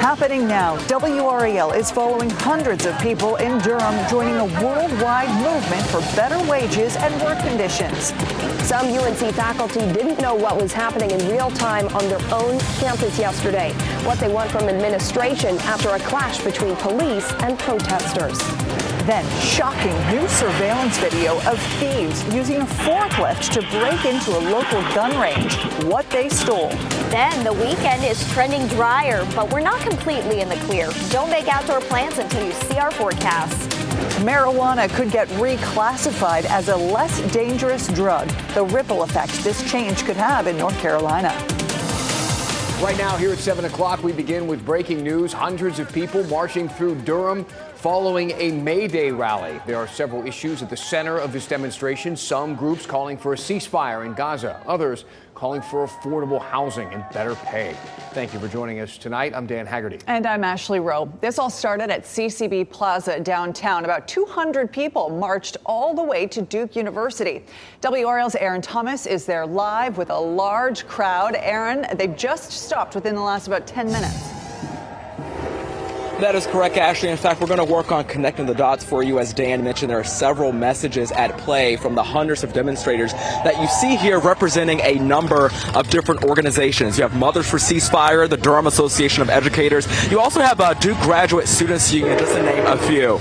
Happening now, WRAL is following hundreds of people in Durham joining a worldwide movement for better wages and work conditions. Some UNC faculty didn't know what was happening in real time on their own campus yesterday. What they want from administration after a clash between police and protesters. Then, shocking new surveillance video of thieves using a forklift to break into a local gun range. What they stole. Then the weekend is trending drier, but we're not completely in the clear. Don't make outdoor plans until you see our forecast. Marijuana could get reclassified as a less dangerous drug. The ripple effect this change could have in North Carolina. Right now, here at 7 o'clock, we begin with breaking news. Hundreds of people marching through Durham following a May Day rally. There are several issues at the center of this demonstration. Some groups calling for a ceasefire in Gaza. Others calling for affordable housing and better pay. Thank you for joining us tonight. I'm Dan Haggerty. And I'm Ashley Rowe. This all started at CCB Plaza downtown. About 200 people marched all the way to Duke University. WRAL's Aaron Thomas is there live with a large crowd. Aaron, they've just stopped within the last about 10 minutes. That is correct, Ashley. In fact, we're going to work on connecting the dots for you. As Dan mentioned, there are several messages at play from the hundreds of demonstrators that you see here representing a number of different organizations. You have Mothers for Ceasefire, the Durham Association of Educators. You also have Duke Graduate Students Union, just to name a few.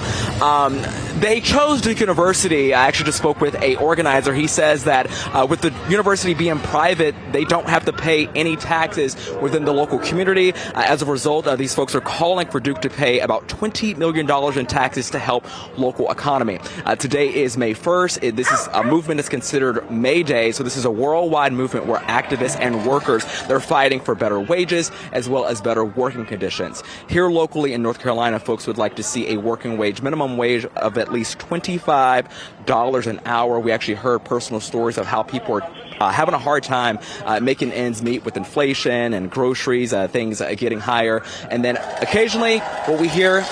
They chose Duke University. I actually just spoke with an organizer. He says that with the university being private, they don't have to pay any taxes within the local community. As a result, these folks are calling for Duke to pay about $20 million in taxes to help local economy. Today is May 1st. This is a movement that's considered May Day, so this is a worldwide movement where activists and workers, they're fighting for better wages as well as better working conditions. Here locally in North Carolina, folks would like to see a working wage, minimum wage of at least $25 an hour. We actually heard personal stories of how people are having a hard time making ends meet with inflation and groceries, things getting higher. And then occasionally what we hear,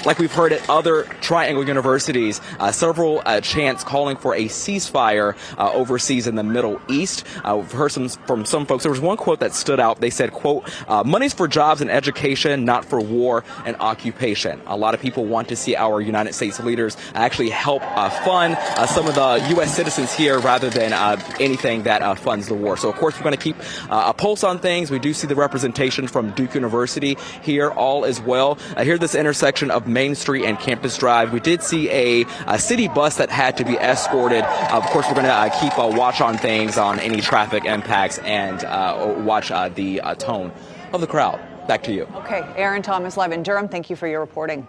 like we've heard at other Triangle universities, several chants calling for a ceasefire overseas in the Middle East. We've heard from some folks. There was one quote that stood out. They said, quote, money's for jobs and education, not for war and occupation. A lot of people want to see our United States leaders actually help fund some of the U.S. citizens here rather than anything that funds the war. So, of course, we're going to keep a pulse on things. We do see the representation from Duke University here all as well. Here, this intersection of Main Street and Campus Drive. We did see a city bus that had to be escorted. Of course, we're going to keep a watch on things, on any traffic impacts, and watch the tone of the crowd. Back to you. Okay, Aaron Thomas live in Durham. Thank you for your reporting.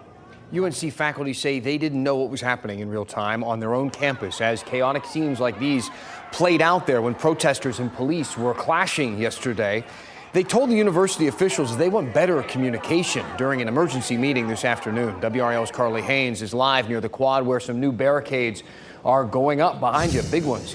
UNC faculty say they didn't know what was happening in real time on their own campus as chaotic scenes like these played out there when protesters and police were clashing yesterday. They told the university officials they want better communication during an emergency meeting this afternoon. WRAL's Carly Haynes is live near the quad where some new barricades are going up behind you, big ones.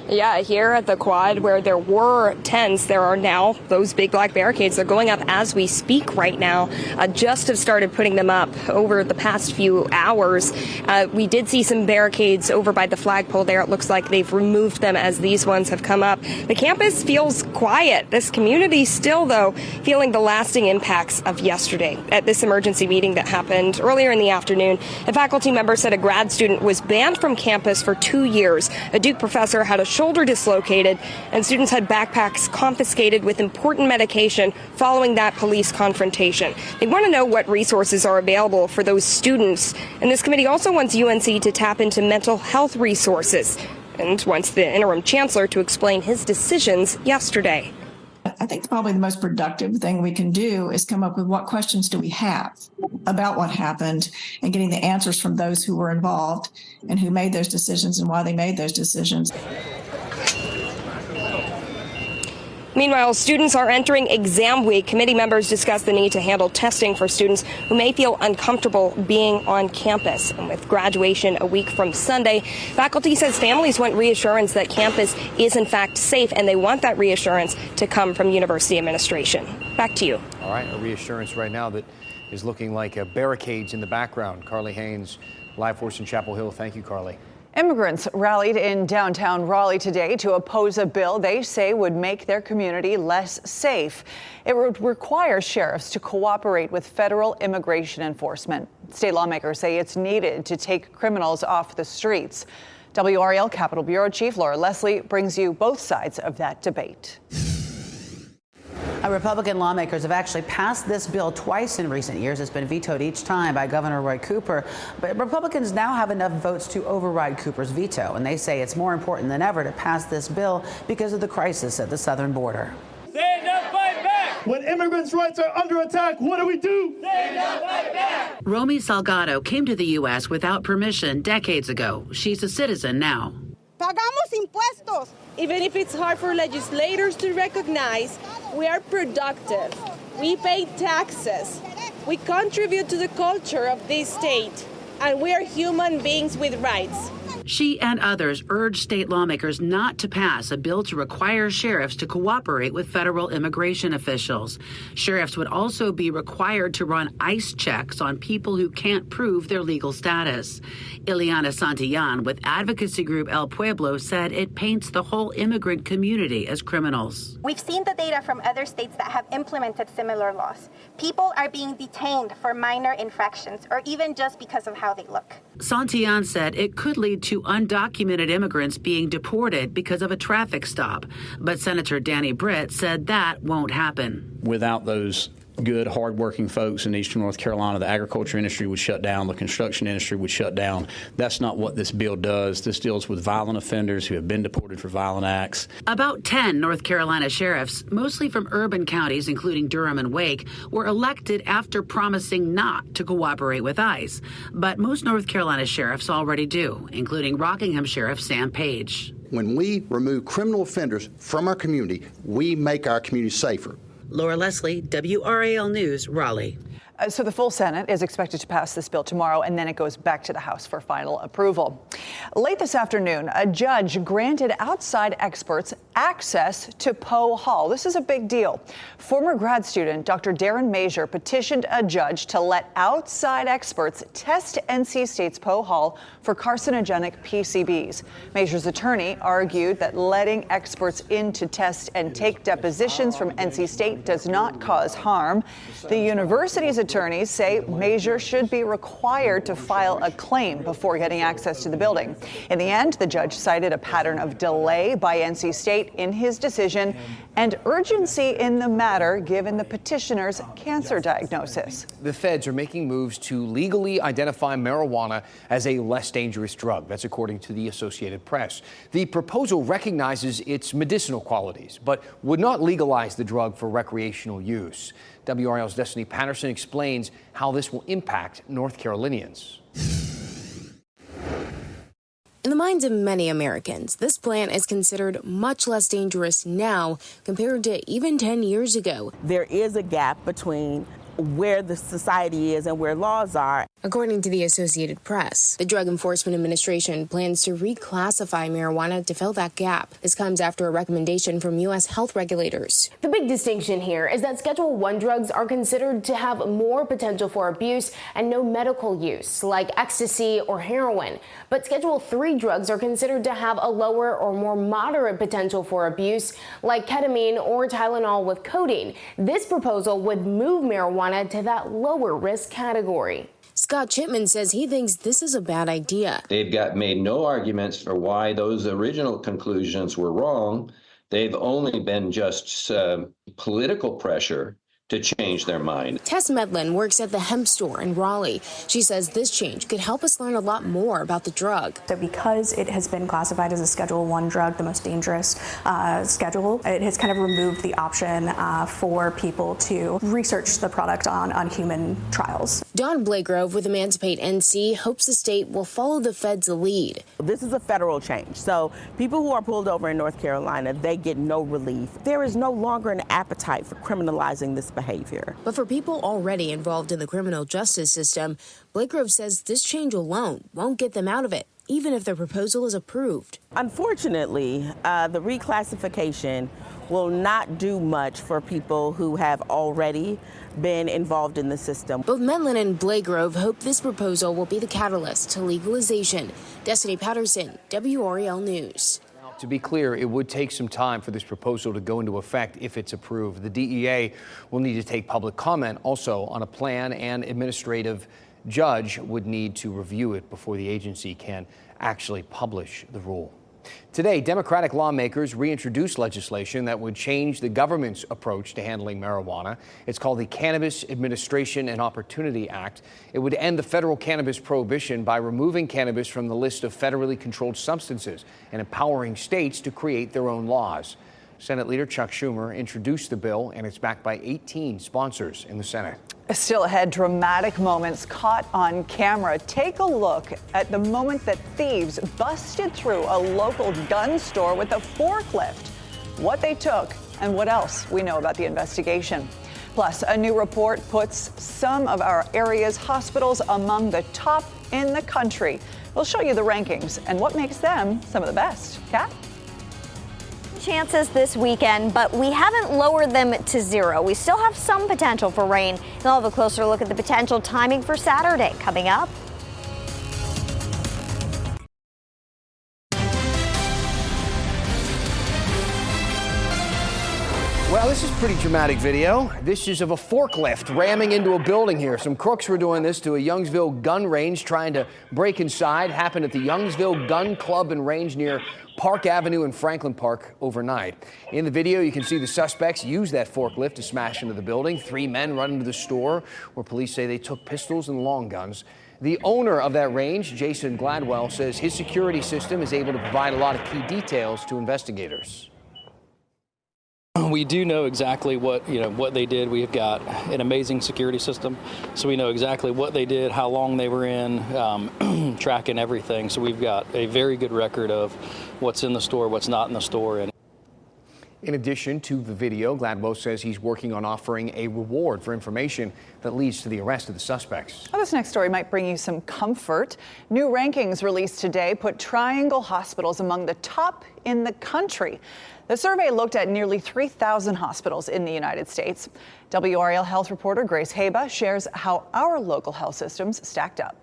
Yeah, here at the quad where there were tents, there are now those big black barricades. They're going up as we speak right now. Just have started putting them up over the past few hours. We did see some barricades over by the flagpole there. It looks like they've removed them as these ones have come up. The campus feels quiet. This community still, though, feeling the lasting impacts of yesterday. At this emergency meeting that happened earlier in the afternoon, a faculty member said a grad student was banned from campus for 2 years. A Duke professor had a shoulder dislocated, and students had backpacks confiscated with important medication following that police confrontation. They want to know what resources are available for those students, and this committee also wants UNC to tap into mental health resources and wants the interim chancellor to explain his decisions yesterday. I think probably the most productive thing we can do is come up with what questions do we have about what happened and getting the answers from those who were involved and who made those decisions and why they made those decisions. Meanwhile, students are entering exam week. Committee members discuss the need to handle testing for students who may feel uncomfortable being on campus. And with graduation a week from Sunday, faculty says families want reassurance that campus is in fact safe, and they want that reassurance to come from university administration. Back to you. All right, a reassurance right now that is looking like barricades in the background. Carly Haynes, live for us in Chapel Hill. Thank you, Carly. Immigrants rallied in downtown Raleigh today to oppose a bill they say would make their community less safe. It would require sheriffs to cooperate with federal immigration enforcement. State lawmakers say it's needed to take criminals off the streets. WRAL Capitol Bureau Chief Laura Leslie brings you both sides of that debate. Republican lawmakers have actually passed this bill twice in recent years. It's been vetoed each time by Governor Roy Cooper. But Republicans now have enough votes to override Cooper's veto. And they say it's more important than ever to pass this bill because of the crisis at the southern border. Stand up, fight back! When immigrants' rights are under attack, what do? Stand up, fight back! Romy Salgado came to the U.S. without permission decades ago. She's a citizen now. Pagamos impuestos. Even if it's hard for legislators to recognize, we are productive. We pay taxes. We contribute to the culture of this state. And we are human beings with rights. She and others urged state lawmakers not to pass a bill to require sheriffs to cooperate with federal immigration officials. Sheriffs would also be required to run ICE checks on people who can't prove their legal status. Ileana Santillan with advocacy group El Pueblo said it paints the whole immigrant community as criminals. We've seen the data from other states that have implemented similar laws. People are being detained for minor infractions or even just because of how they look. Santillan said it could lead to undocumented immigrants being deported because of a traffic stop. But Senator Danny Britt said that won't happen. Without those good, hardworking folks in Eastern North Carolina, the agriculture industry would shut down, the construction industry would shut down. That's not what this bill does. This deals with violent offenders who have been deported for violent acts. About 10 North Carolina sheriffs, mostly from urban counties, including Durham and Wake, were elected after promising not to cooperate with ICE. But most North Carolina sheriffs already do, including Rockingham Sheriff Sam Page. When we remove criminal offenders from our community, we make our community safer. Laura Leslie, WRAL News, Raleigh. So the full Senate is expected to pass this bill tomorrow, and then it goes back to the House for final approval. Late this afternoon, a judge granted outside experts access to Poe Hall. This is a big deal. Former grad student Dr. Darren Major petitioned a judge to let outside experts test NC State's Poe Hall for carcinogenic PCBs. Major's attorney argued that letting experts in to test and take depositions from NC State does not cause harm. The university's attorneys say Major should be required to file a claim before getting access to the building. In the end, the judge cited a pattern of delay by NC State in his decision and urgency in the matter given the petitioner's cancer diagnosis. The feds are making moves to legally identify marijuana as a less dangerous drug. That's according to the Associated Press. The proposal recognizes its medicinal qualities, but would not legalize the drug for recreational use. WRAL's Destiny Patterson explains how this will impact North Carolinians. In the minds of many Americans, this plant is considered much less dangerous now compared to even 10 years ago. There is a gap between where the society is and where laws are. According to the Associated Press, the Drug Enforcement Administration plans to reclassify marijuana to fill that gap. This comes after a recommendation from U.S. health regulators. The big distinction here is that Schedule I drugs are considered to have more potential for abuse and no medical use, like ecstasy or heroin. But Schedule III drugs are considered to have a lower or more moderate potential for abuse, like ketamine or Tylenol with codeine. This proposal would move marijuana to that lower risk category. Scott Chipman says he thinks this is a bad idea. They've made no arguments for why those original conclusions were wrong. They've only been just political pressure to change their mind. Tess Medlin works at the hemp store in Raleigh. She says this change could help us learn a lot more about the drug. So because it has been classified as a Schedule I drug, the most dangerous schedule, it has kind of removed the option for people to research the product on human trials. Don Blakegrove with Emancipate NC hopes the state will follow the feds' lead. This is a federal change. So people who are pulled over in North Carolina, they get no relief. There is no longer an appetite for criminalizing this behavior. But for people already involved in the criminal justice system, Blakegrove says this change alone won't get them out of it even if the proposal is approved. Unfortunately, the reclassification will not do much for people who have already been involved in the system. Both Medlin and Blagrove hope this proposal will be the catalyst to legalization. Destiny Patterson, WRAL News. To be clear, it would take some time for this proposal to go into effect if it's approved. The DEA will need to take public comment also on a plan, and administrative judge would need to review it before the agency can actually publish the rule. Today, Democratic lawmakers reintroduced legislation that would change the government's approach to handling marijuana. It's called the Cannabis Administration and Opportunity Act. It would end the federal cannabis prohibition by removing cannabis from the list of federally controlled substances and empowering states to create their own laws. Senate Leader Chuck Schumer introduced the bill, and it's backed by 18 sponsors in the Senate. Still ahead, dramatic moments caught on camera. Take a look at the moment that thieves busted through a local gun store with a forklift, what they took, and what else we know about the investigation. Plus, a new report puts some of our area's hospitals among the top in the country. We'll show you the rankings and what makes them some of the best. Kat? Chances this weekend, but we haven't lowered them to zero. We still have some potential for rain. And I'll have a closer look at the potential timing for Saturday coming up. Well, this is a pretty dramatic video. This is of a forklift ramming into a building here. Some crooks were doing this to a Youngsville gun range, trying to break inside. Happened at the Youngsville Gun Club and Range near Park Avenue and Franklin Park overnight. In the video, you can see the suspects use that forklift to smash into the building. 3 men run into the store where police say they took pistols and long guns. The owner of that range, Jason Gladwell, says his security system is able to provide a lot of key details to investigators. We do know exactly what they did. We've got an amazing security system, so we know exactly what they did, how long they were in, tracking everything. So we've got a very good record of what's in the store, what's not in the store. In addition to the video, Gladwell says he's working on offering a reward for information that leads to the arrest of the suspects. Well, this next story might bring you some comfort. New rankings released today put Triangle hospitals among the top in the country. The survey looked at nearly 3,000 hospitals in the United States. WRAL health reporter Grace Haba shares how our local health systems stacked up.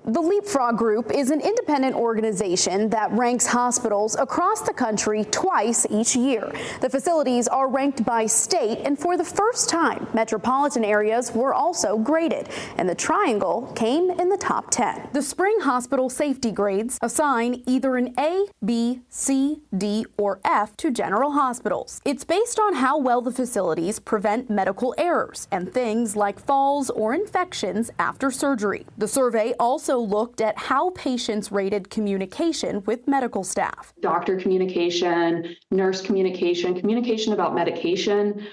The Leapfrog Group is an independent organization that ranks hospitals across the country twice each year. The facilities are ranked by state, and for the first time, metropolitan areas were also graded, and the Triangle came in the top 10. The spring hospital safety grades assign either an A, B, C, D, or F to general hospitals. It's based on how well the facilities prevent medical errors and things like falls or infections after surgery. The survey also looked at how patients rated communication with medical staff. Doctor communication, nurse communication, communication about medication,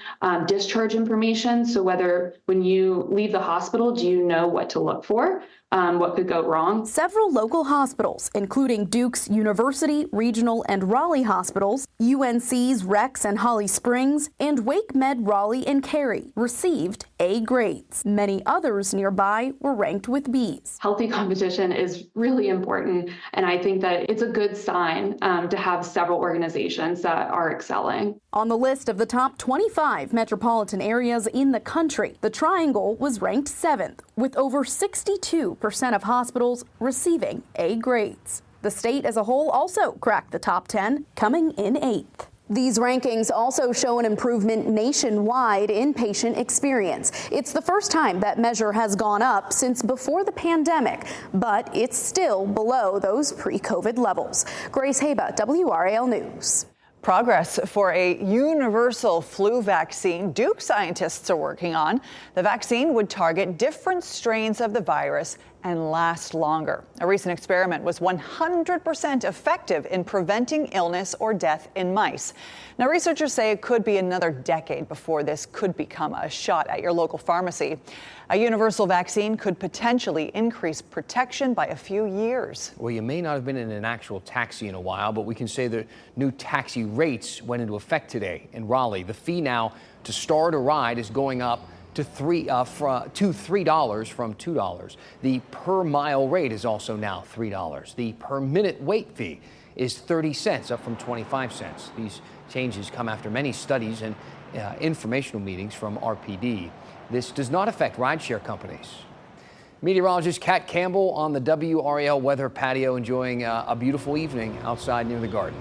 discharge information. So whether when you leave the hospital, do you know what to look for? What could go wrong? Several local hospitals, including Duke's University, Regional, and Raleigh hospitals, UNC's Rex and Holly Springs, and Wake Med Raleigh and Cary, received A grades. Many others nearby were ranked with Bs. Healthy competition is really important, and I think that it's a good sign to have several organizations that are excelling. On the list of the top 25 metropolitan areas in the country, the Triangle was ranked 7th, with over 62% of hospitals receiving A grades. The state as a whole also cracked the top 10, coming in 8th. These rankings also show an improvement nationwide in patient experience. It's the first time that measure has gone up since before the pandemic, but it's still below those pre-COVID levels. Grace Haba, WRAL News. Progress for a universal flu vaccine Duke scientists are working on. The vaccine would target different strains of the virus and last longer. A recent experiment was 100% effective in preventing illness or death in mice. Now, researchers say it could be another decade before this could become a shot at your local pharmacy. A universal vaccine could potentially increase protection by a few years. Well, you may not have been in an actual taxi in a while, but we can say the new taxi rates went into effect today in Raleigh. The fee now to start a ride is going up to $3 from $2. The per mile rate is also now $3. The per minute wait fee is 30 cents, up from 25 cents. These changes come after many studies and informational meetings from RPD. This does not affect rideshare companies. Meteorologist Kat Campbell on the WRAL weather patio, enjoying a beautiful evening outside near the garden.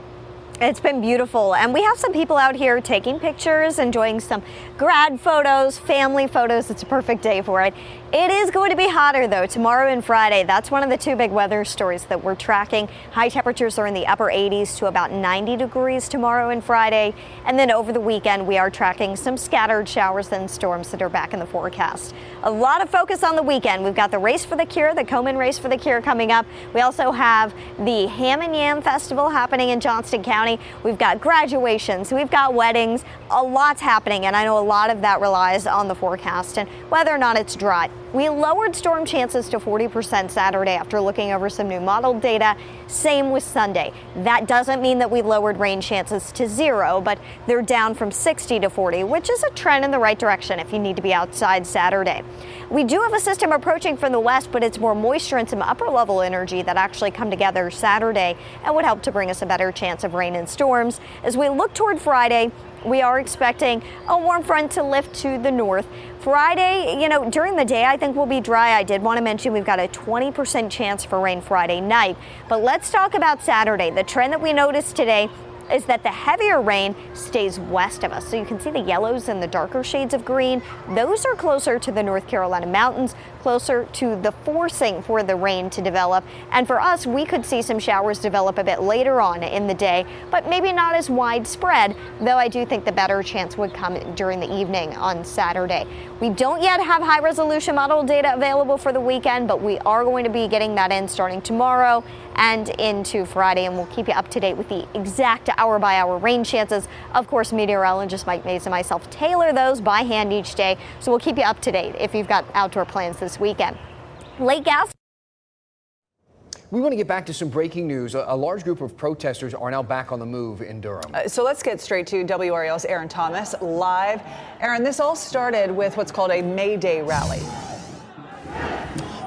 It's been beautiful, and we have some people out here taking pictures, enjoying some grad photos, family photos. It's a perfect day for it. It is going to be hotter, though, tomorrow and Friday. That's one of the two big weather stories that we're tracking. High temperatures are in the upper 80s to about 90 degrees tomorrow and Friday. And then over the weekend, we are tracking some scattered showers and storms that are back in the forecast. A lot of focus on the weekend. We've got the Race for the Cure, the Komen Race for the Cure coming up. We also have the Ham and Yam Festival happening in Johnston County. We've got graduations, we've got weddings, a lot's happening, and I know a lot of that relies on the forecast and whether or not it's dry. We lowered storm chances to 40% Saturday after looking over some new modeled data. Same with Sunday. That doesn't mean that we lowered rain chances to 0, but they're down from 60 to 40, which is a trend in the right direction if you need to be outside Saturday. We do have a system approaching from the west, but it's more moisture and some upper level energy that actually come together Saturday and would help to bring us a better chance of rain and storms. As we look toward Friday, we are expecting a warm front to lift to the north. Friday, during the day, I think will be dry. I did want to mention we've got a 20% chance for rain Friday night. But let's talk about Saturday. The trend that we noticed today is that the heavier rain stays west of us. So you can see the yellows and the darker shades of green. Those are closer to the North Carolina mountains, closer to the forcing for the rain to develop. And for us, we could see some showers develop a bit later on in the day, but maybe not as widespread, though I do think the better chance would come during the evening on Saturday. We don't yet have high resolution model data available for the weekend, but we are going to be getting that in starting tomorrow and into Friday, and we'll keep you up to date with the exact hour-by-hour rain chances. Of course, meteorologist Mike Mays and myself tailor those by hand each day, so we'll keep you up to date if you've got outdoor plans this weekend. Lake gas. We want to get back to some breaking news. A large group of protesters are now back on the move in Durham. So let's get straight to WRAL's Aaron Thomas live. Aaron, this all started with what's called a May Day rally.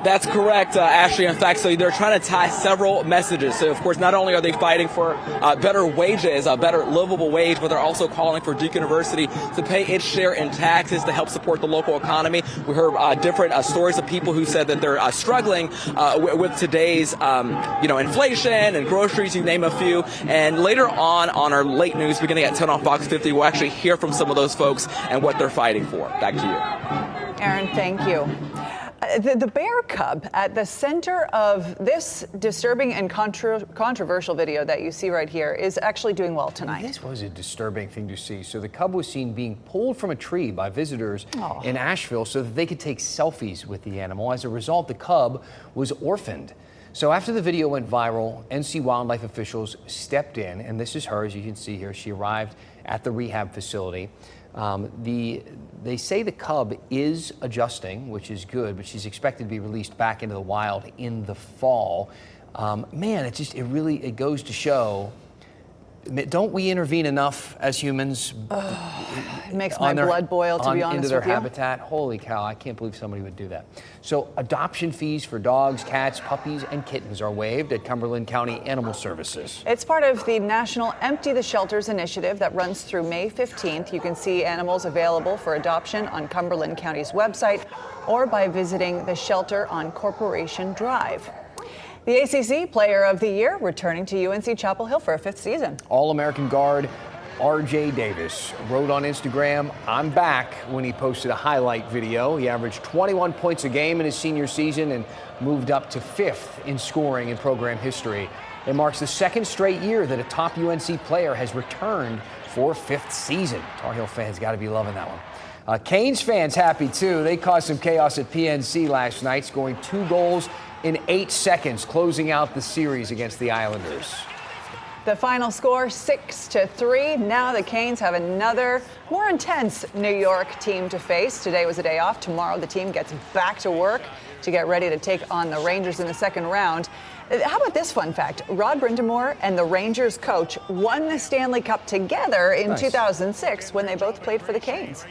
That's correct, Ashley. In fact, so they're trying to tie several messages. So, of course, not only are they fighting for better wages, a better livable wage, but they're also calling for Duke University to pay its share in taxes to help support the local economy. We heard different stories of people who said that they're struggling with today's, inflation and groceries, you name a few. And later on our late news, beginning at 10 on Fox 50, we'll actually hear from some of those folks and what they're fighting for. Back to you. Aaron, thank you. The bear cub at the center of this disturbing and controversial video that you see right here is actually doing well tonight. This was a disturbing thing to see. So the cub was seen being pulled from a tree by visitors in Asheville so that they could take selfies with the animal. As a result, the cub was orphaned. So after the video went viral, NC Wildlife officials stepped in, and this is her, as you can see here. She arrived at the rehab facility. They say the cub is adjusting, which is good, but she's expected to be released back into the wild in the fall. It goes to show, don't we intervene enough as humans? It makes my blood boil, to be honest into their with you. habitat. Holy cow, I can't believe somebody would do that. So adoption fees for dogs, cats, puppies, and kittens are waived at Cumberland County Animal Services. It's part of the National Empty the Shelters initiative that runs through May 15th. You can see animals available for adoption on Cumberland County's website or by visiting the shelter on Corporation Drive. The ACC Player of the Year returning to UNC Chapel Hill for a 5th season. All-American guard R.J. Davis wrote on Instagram, "I'm back," when he posted a highlight video. He averaged 21 points a game in his senior season and moved up to 5th in scoring in program history. It marks the 2nd straight year that a top UNC player has returned for a 5th season. Tar Heel fans got to be loving that one. Canes fans happy too. They caused some chaos at PNC last night, scoring 2 goals in 8 seconds, closing out the series against the Islanders. The final score, 6-3. Now the Canes have another more intense New York team to face. Today was a day off. Tomorrow the team gets back to work to get ready to take on the Rangers in the 2nd round. How about this fun fact? Rod Brindamore and the Rangers coach won the Stanley Cup together in 2006 when they both played for the Canes.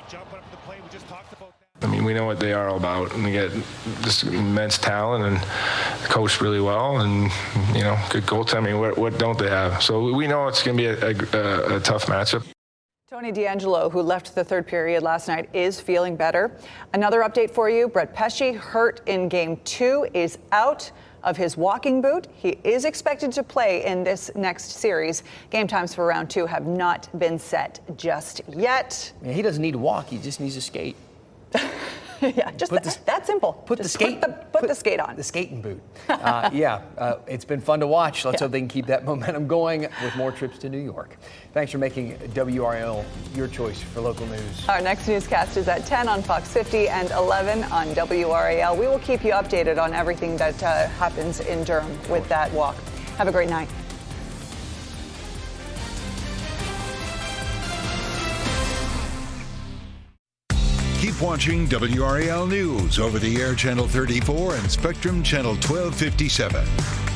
I mean, we know what they are all about. And they get this immense talent and coached really well, and good goaltending. What don't they have? So we know it's going to be a tough matchup. Tony DeAngelo, who left the third period last night, is feeling better. Another update for you. Brett Pesce, hurt in Game 2, is out of his walking boot. He is expected to play in this next series. Game times for round 2 have not been set just yet. Yeah, he doesn't need to walk. He just needs to skate. Yeah, just that simple. Put the skate on. The skating boot. It's been fun to watch. Let's hope they can keep that momentum going with more trips to New York. Thanks for making WRAL your choice for local news. Our next newscast is at 10 on Fox 50 and 11 on WRAL. We will keep you updated on everything that happens in Durham with that walk. Have a great night. Keep watching WRAL News over the air Channel 34 and Spectrum Channel 1257.